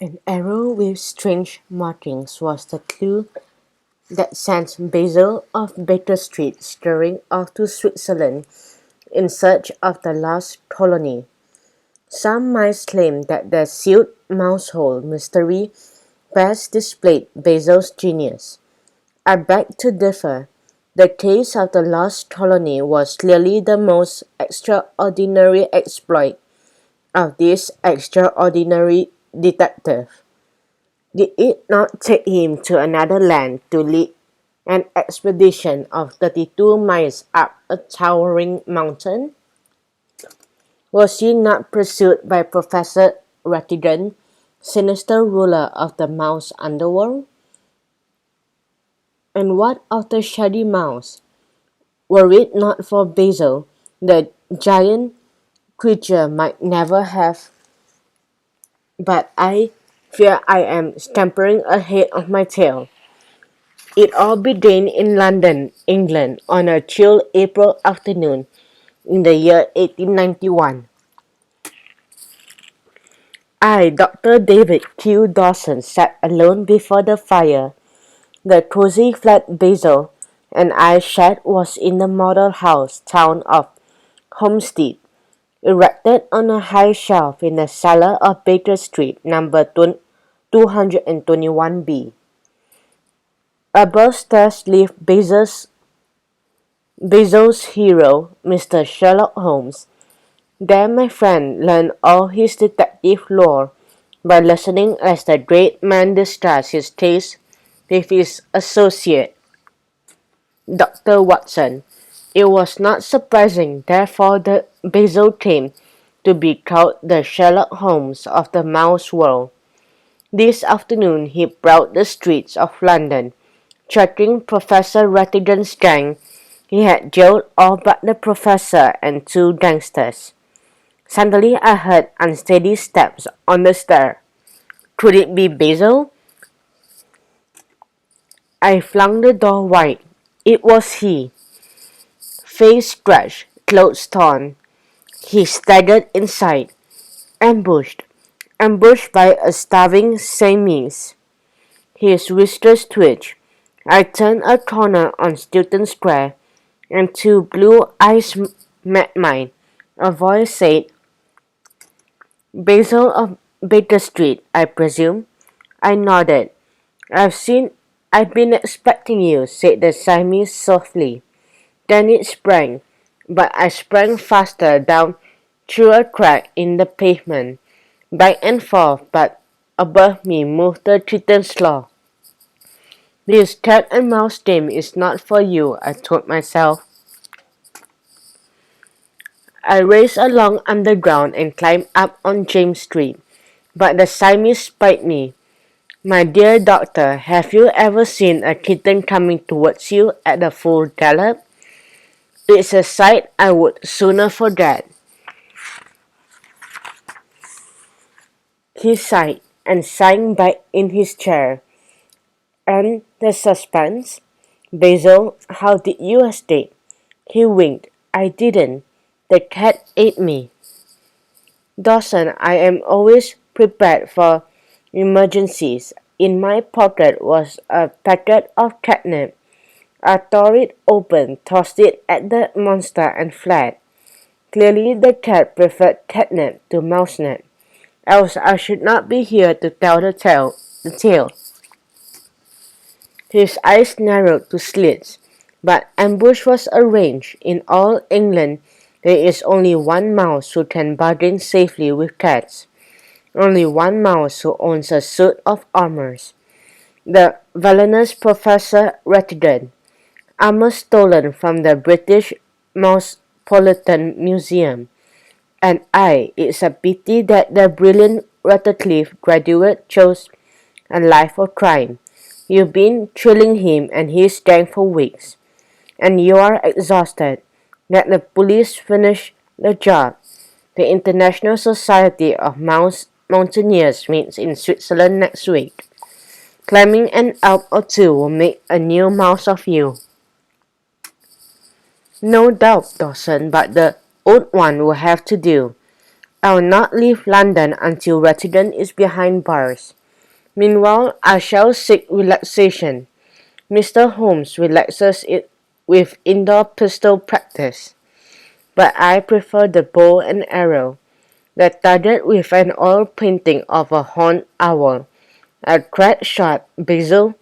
An arrow with strange markings was the clue that sent Basil of Baker Street scurrying off to Switzerland in search of the lost colony. Some might claim that the sealed mousehole mystery best displayed Basil's genius. I beg to differ. The case of the lost colony was clearly the most extraordinary exploit of this extraordinary detective. Did it not take him to another land to lead an expedition of 32 miles up a towering mountain? Was he not pursued by Professor Rattigan, sinister ruler of the mouse underworld? And what of the shady mouse? Were it not for Basil, the giant creature might never have. But I fear I am scampering ahead of my tail. It all began in London, England, on a chill April afternoon in the year 1891. I, Dr. David Q. Dawson, sat alone before the fire. The cozy flat Basil and I shared was in the model house town of Homestead, erected on a high shelf in the cellar of Baker Street, number 221B. Above stairs lived Basil's hero, Mr. Sherlock Holmes. There my friend learned all his detective lore by listening as the great man discussed his case with his associate, Dr. Watson. It was not surprising, therefore, that Basil came to be called the Sherlock Holmes of the mouse world. This afternoon he prowled the streets of London, tracking Professor Rattigan's gang. He had jailed all but the professor and two gangsters. Suddenly I heard unsteady steps on the stair. Could it be Basil? I flung the door wide. It was he. Face scratched, clothes torn. He staggered inside. Ambushed. Ambushed by a starving Siamese. His whiskers twitched. I turned a corner on Stilton Square, and two blue eyes met mine. A voice said, "Basil of Baker Street, I presume?" I nodded. I've been expecting you," said the Siamese softly. Then it sprang, but I sprang faster down through a crack in the pavement. Back and forth, but above me moved the kitten sloth. "This cat and mouse game is not for you," I told myself. I raced along underground and climbed up on James Street, but the Siamese spied me. "My dear doctor, have you ever seen a kitten coming towards you at a full gallop? It's a sight I would sooner forget." He sighed and sank back in his chair. "And the suspense? Basil, how did you escape?" He winked. "I didn't. The cat ate me." "Dawson, I am always prepared for emergencies. In my pocket was a packet of catnip. I tore it open, tossed it at the monster, and fled. Clearly the cat preferred catnip to mousenap, else I should not be here to tell the tale. His eyes narrowed to slits. "But ambush was arranged. In all England there is only one mouse who can bargain safely with cats. Only one mouse who owns a suit of armor. The villainous Professor Rattigan. Armor stolen from the British Mousepolitan Museum. And it's a pity that the brilliant Ratcliffe graduate chose a life of crime. You've been trailing him and his gang for weeks, and you are exhausted. Let the police finish the job. The International Society of Mountaineers meets in Switzerland next week. Climbing an Alp or two will make a new mouse of you." "No doubt, Dawson, but the old one will have to do. I'll not leave London until Rathdon is behind bars. Meanwhile, I shall seek relaxation. Mr. Holmes relaxes it with indoor pistol practice, but I prefer the bow and arrow, that studded with an oil painting of a horned owl. A great shot, Basil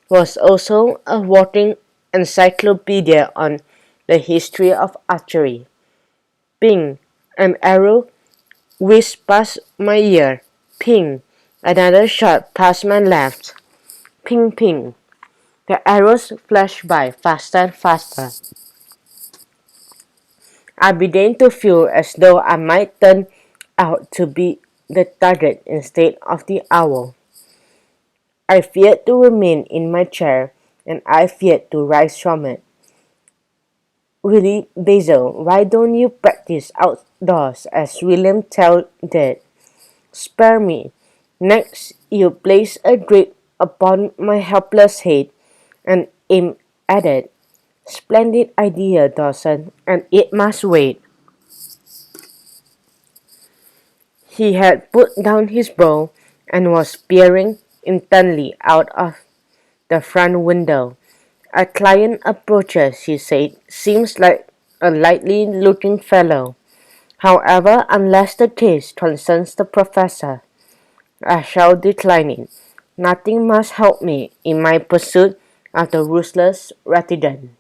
was also a walking encyclopedia on the history of archery. Ping! An arrow whizzed past my ear. Ping! Another shot past my left. Ping ping! The arrows flashed by faster and faster. I began to feel as though I might turn out to be the target instead of the owl. I feared to remain in my chair, and I feared to rise from it. Really, Basil, why don't you practice outdoors as William Tell did? Spare me. Next, you place a grip upon my helpless head and aim at it. Splendid idea, Dawson, and it must wait. He had put down his bow and was peering intently out of the front window. "A client approaches," he said. "Seems like a likely-looking fellow. However, unless the case concerns the professor, I shall decline it. Nothing must help me in my pursuit of the ruthless Rathdon."